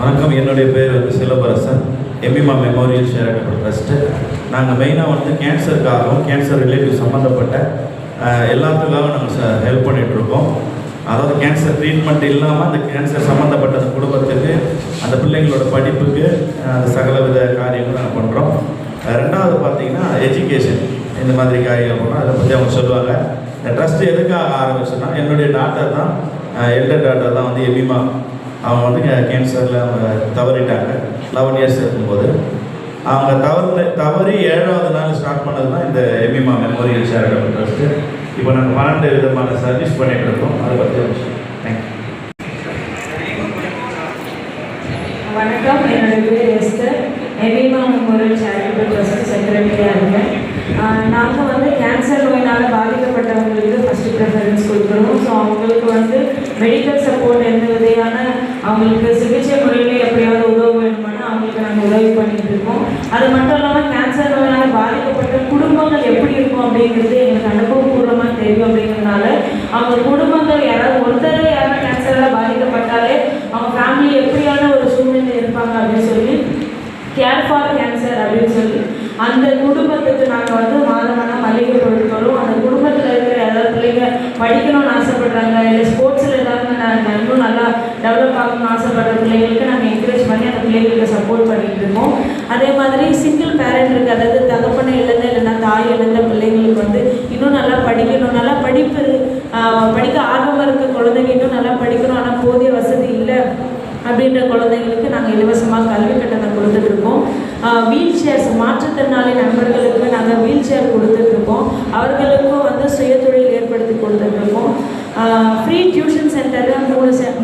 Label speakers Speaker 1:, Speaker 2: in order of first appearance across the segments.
Speaker 1: வணக்கம். என்னுடைய பேர் Silambarasan. Emmima memorial charitable trust. நாங்கள் மெயினாக கேன்சருக்காகவும் கேன்சர் ரிலேட்டிவ் சம்மந்தப்பட்ட எல்லாத்துக்காகவும் நாங்கள் ஹெல்ப் பண்ணிகிட்ருக்கோம். அதாவது கேன்சர் ட்ரீட்மெண்ட் இல்லாமல் அந்த கேன்சர் சம்மந்தப்பட்ட அந்த குடும்பத்துக்கு, அந்த பிள்ளைங்களோட படிப்புக்கு அந்த சகலவித காரியங்கள் நாங்கள் பண்ணுறோம். ரெண்டாவது பார்த்திங்கன்னா எஜுகேஷன், இந்த மாதிரி காரியங்கள் பண்ணோம். அதை பற்றி அவங்க சொல்லுவாங்க. இந்த ட்ரஸ்ட்டு எதுக்காக ஆரம்பிச்சோன்னா, என்னுடைய டாட்டர் தான், எல்டர் டாட்டர் தான் எம்மிமா. அவங்க கேன்சரில் அவங்க தவறிட்டாங்க 11 இயர்ஸ் இருக்கும்போது. அவங்க தவறி 7வது நாள் ஸ்டார்ட் பண்ணது தான் இந்த எம்மிமா மெமோரியல் சேரிட்டபிள் ட்ரஸ்ட்டு. இப்போ நாங்கள் 12 விதமான சர்வீஸ் பண்ணிகிட்டு இருக்கோம். அதை பற்றி தேங்க்யூ.
Speaker 2: வணக்கம், என்னுடைய பேர் எஸ்தர். எம்மிமா மெமோரியல் சேரிட்டபிள் ட்ரஸ்ட் செக்ரட்டரியாக இருக்கேன். நாங்கள் கேன்சர் நோயினால் பாதிக்கப்பட்டவங்களுக்கு ஃபஸ்ட்டு ப்ரிஃபரன்ஸ் கொடுக்குறோம். ஸோ அவங்களுக்கு மெடிக்கல் சப்போர்ட் எந்த விதையான அவங்களுக்கு சிகிச்சை முறையில் எப்படியாவது உதவ வேணுமானா அவங்களுக்கு நாங்கள் உதவி பண்ணிகிட்டு இருக்கோம். அது மட்டும் இல்லாமல் கேன்சர் நோயால் பாதிக்கப்பட்ட குடும்பங்கள் எப்படி இருக்கும் அப்படிங்கிறது எங்களுக்கு அனுபவபூர்வமாக தெரியும். அப்படிங்கிறதுனால அவங்க குடும்பங்கள் யாராவது கேன்சரால் பாதிக்கப்பட்டாலே அவங்க ஃபேமிலி எப்படியான ஒரு சூழ்நிலை இருப்பாங்க அப்படின்னு சொல்லி கேர் ஃபார் கேன்சர் அப்படின்னு சொல்லி அந்த குடும்பத்துக்கு நாங்கள் மாதமான மளிகை பொருட்களும், அந்த குடும்பத்தில் இருக்கிற ஏதாவது பிள்ளைங்க படிக்கணும்னு ஆசைப்படுறாங்க, இல்லை ஸ்போர்ட்ஸில் ஏதாவது இன்னும் நல்லா டெவலப் ஆகணும்னு ஆசைப்படுற பிள்ளைங்களுக்கு நாங்கள் என்கரேஜ் பண்ணி அந்த பிள்ளைங்களுக்கு சப்போர்ட் பண்ணிகிட்டு இருக்கோம். அதே மாதிரி சிங்கிள் பேரண்ட் இருக்குது, அதாவது தகப்பனை இழந்த இல்லைன்னா தாய் இழந்த பிள்ளைங்களுக்கு இன்னும் நல்லா படிக்கணும், நல்லா படிக்க ஆர்வமாக இருக்க குழந்தைங்க இன்னும் நல்லா படிக்கணும், ஆனால் போதிய வசதி இல்லை அப்படின்ற குழந்தைங்களுக்கு நாங்கள் இலவசமாக கல்வி கட்டணம் கொடுத்துட்ருக்கோம். வீல் சேர்ஸ், மாற்றுத்திறனாளி நண்பர்களுக்கு நாங்கள் வீல் சேர் கொடுத்துட்ருக்கோம். அவர்களுக்கும் சுயதொழில் ஏற்படுத்தி கொடுத்துட்ருக்கோம். ஃப்ரீ டியூஷன் சென்டரு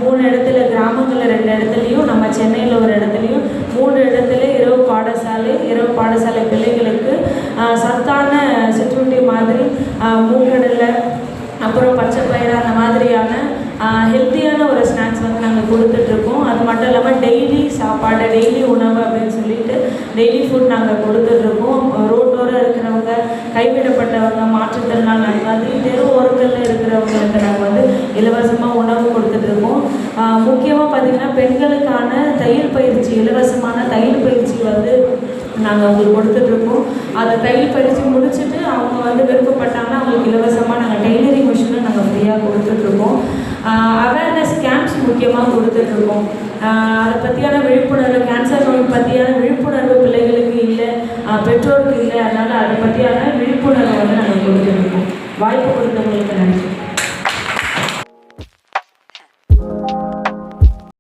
Speaker 2: 3 இடத்துல, கிராமங்களில் 2 இடத்துலையும், நம்ம சென்னையில் ஒரு இடத்துலையும், 3 இடத்துல இரவு பாடசாலை பிள்ளைகளுக்கு சத்தான சிற்றுண்டி மாதிரி மூக்கடலை, அப்புறம் பச்சை பயிறு, அந்த மாதிரியான ஹெல்த்தியான ஒரு ஸ்நாக்ஸ் நாங்கள் கொடுத்துட்ருக்கோம். அது மட்டும் இல்லாமல் டெய்லி சாப்பாடு, டெய்லி உணவு அப்படின்னு சொல்லிட்டு டெய்லி ஃபுட் நாங்கள் கொடுத்துட்ருக்கோம். ரோட்டோரம் இருக்கிறவங்க, கைவிடப்பட்டவங்க, மாற்றுத்திறனாளி, அந்த மாதிரி தெரு ஓரங்களில் இருக்கிறவங்களுக்கு நாங்கள் இலவசமாக உணவு கொடுத்துட்ருக்கோம். முக்கியமாக பார்த்திங்கன்னா பெண்களுக்கான தையல் பயிற்சி, இலவசமான தையல் பயிற்சி நாங்கள் அவங்களுக்கு கொடுத்துட்ருக்கோம். அதை தையல் பயிற்சி முடிச்சுட்டு அவங்க விருப்பப்பட்டாங்கன்னா அவங்களுக்கு இலவசமாக நாங்கள் டெய்லரிங் மிஷினும் நாங்கள் ஃப்ரீயாக கொடுத்துட்ருக்கோம். அவேர்னஸ் கேம்ப்ஸ் முக்கியமாக கொடுத்துட்ருக்கோம். அதை பற்றியான விழிப்புணர்வு, கேன்சர் நோய் பற்றியான விழிப்புணர்வு பிள்ளைகளுக்கு இல்லை, பெற்றோருக்கு இல்லை. அதனால் அதை பற்றியான விழிப்புணர்வை நாங்கள் கொடுத்துட்ருக்கோம். வாய்ப்பு கொடுத்தவங்களுக்கு நன்றி.